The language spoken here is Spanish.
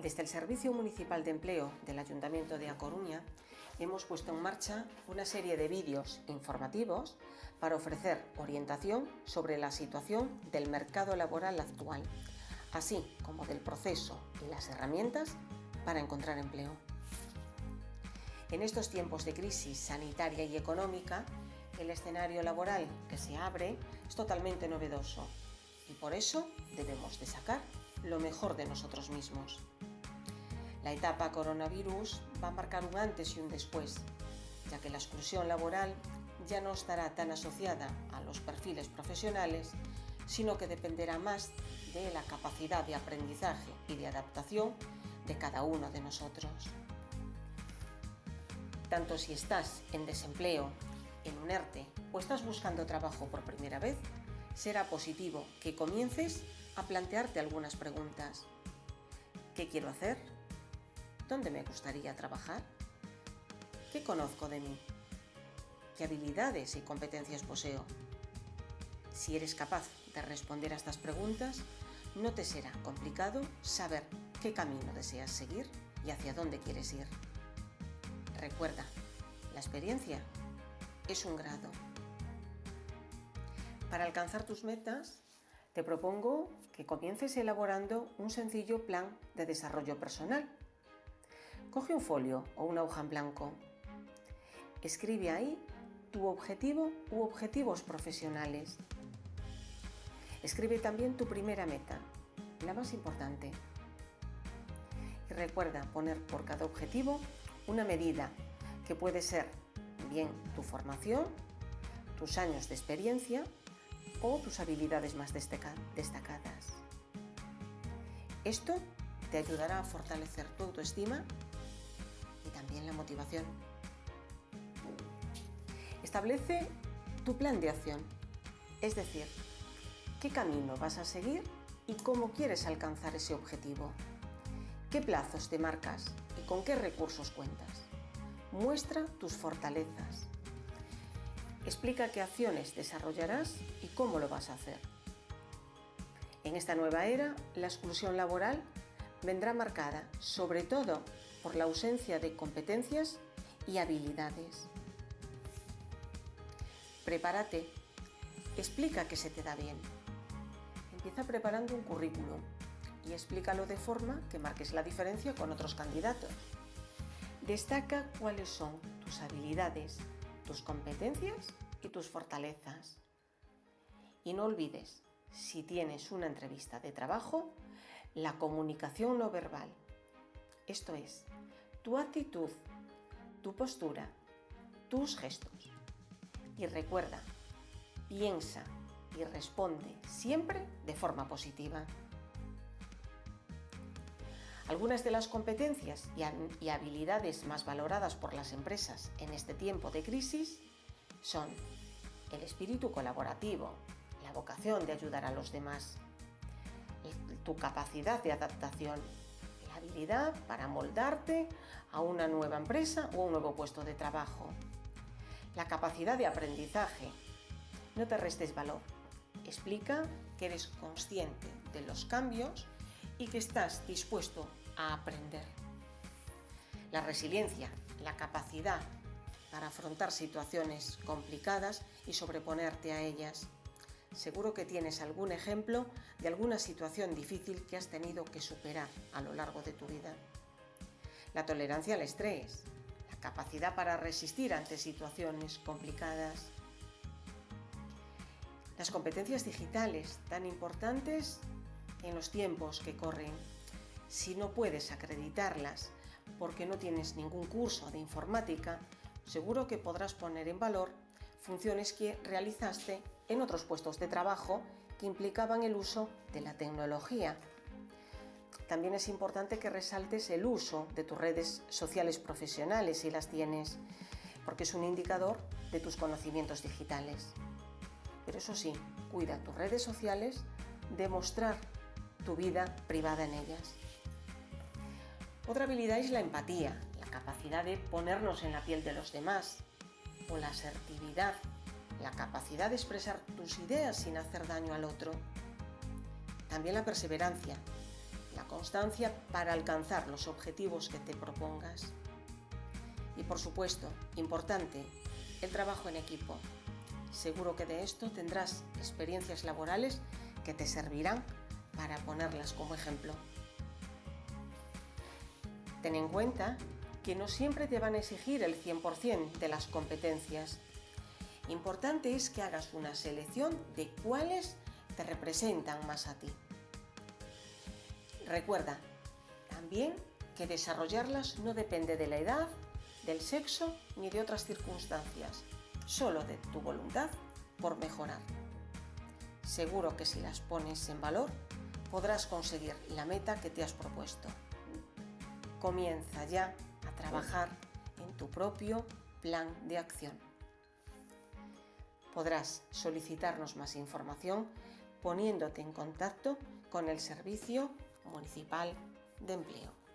Desde el Servicio Municipal de Empleo del Ayuntamiento de A Coruña hemos puesto en marcha una serie de vídeos informativos para ofrecer orientación sobre la situación del mercado laboral actual, así como del proceso y las herramientas para encontrar empleo. En estos tiempos de crisis sanitaria y económica, el escenario laboral que se abre es totalmente novedoso y por eso debemos de sacar lo mejor de nosotros mismos. La etapa coronavirus va a marcar un antes y un después, ya que la exclusión laboral ya no estará tan asociada a los perfiles profesionales, sino que dependerá más de la capacidad de aprendizaje y de adaptación de cada uno de nosotros. Tanto si estás en desempleo, en un ERTE o estás buscando trabajo por primera vez, será positivo que comiences a plantearte algunas preguntas. ¿Qué quiero hacer? ¿Dónde me gustaría trabajar? ¿Qué conozco de mí? ¿Qué habilidades y competencias poseo? Si eres capaz de responder a estas preguntas, no te será complicado saber qué camino deseas seguir y hacia dónde quieres ir. Recuerda, la experiencia es un grado. Para alcanzar tus metas, te propongo que comiences elaborando un sencillo plan de desarrollo personal. Coge un folio o una hoja en blanco. Escribe ahí tu objetivo u objetivos profesionales. Escribe también tu primera meta, la más importante. Y recuerda poner por cada objetivo una medida que puede ser bien tu formación, tus años de experiencia o tus habilidades más destacadas. Esto te ayudará a fortalecer tu autoestima y también la motivación. Establece tu plan de acción, es decir, qué camino vas a seguir y cómo quieres alcanzar ese objetivo. ¿Qué plazos te marcas y con qué recursos cuentas? Muestra tus fortalezas. Explica qué acciones desarrollarás y cómo lo vas a hacer. En esta nueva era, la exclusión laboral vendrá marcada sobre todo por la ausencia de competencias y habilidades. Prepárate, explica qué se te da bien. Empieza preparando un currículum y explícalo de forma que marques la diferencia con otros candidatos. Destaca cuáles son tus habilidades, tus competencias y tus fortalezas. Y no olvides, si tienes una entrevista de trabajo, la comunicación no verbal. Esto es, tu actitud, tu postura, tus gestos. Y recuerda, piensa y responde siempre de forma positiva. Algunas de las competencias y habilidades más valoradas por las empresas en este tiempo de crisis son el espíritu colaborativo, la vocación de ayudar a los demás, tu capacidad de adaptación, la habilidad para moldarte a una nueva empresa o a un nuevo puesto de trabajo, la capacidad de aprendizaje. No te restes valor. Explica que eres consciente de los cambios y que estás dispuesto a aprender. La resiliencia, la capacidad para afrontar situaciones complicadas y sobreponerte a ellas. Seguro que tienes algún ejemplo de alguna situación difícil que has tenido que superar a lo largo de tu vida. La tolerancia al estrés, la capacidad para resistir ante situaciones complicadas. Las competencias digitales, tan importantes en los tiempos que corren. Si no puedes acreditarlas porque no tienes ningún curso de informática, seguro que podrás poner en valor funciones que realizaste en otros puestos de trabajo que implicaban el uso de la tecnología. También es importante que resaltes el uso de tus redes sociales profesionales si las tienes, porque es un indicador de tus conocimientos digitales. Pero eso sí, cuida tus redes sociales de mostrar tu vida privada en ellas. Otra habilidad es la empatía, la capacidad de ponernos en la piel de los demás, o la asertividad, la capacidad de expresar tus ideas sin hacer daño al otro. También la perseverancia, la constancia para alcanzar los objetivos que te propongas. Y por supuesto, importante, el trabajo en equipo. Seguro que de esto tendrás experiencias laborales que te servirán para ponerlas como ejemplo. Ten en cuenta que no siempre te van a exigir el 100% de las competencias. Importante es que hagas una selección de cuáles te representan más a ti. Recuerda también que desarrollarlas no depende de la edad, del sexo ni de otras circunstancias, solo de tu voluntad por mejorar. Seguro que si las pones en valor, podrás conseguir la meta que te has propuesto. Comienza ya a trabajar en tu propio plan de acción. Podrás solicitarnos más información poniéndote en contacto con el Servicio Municipal de Empleo.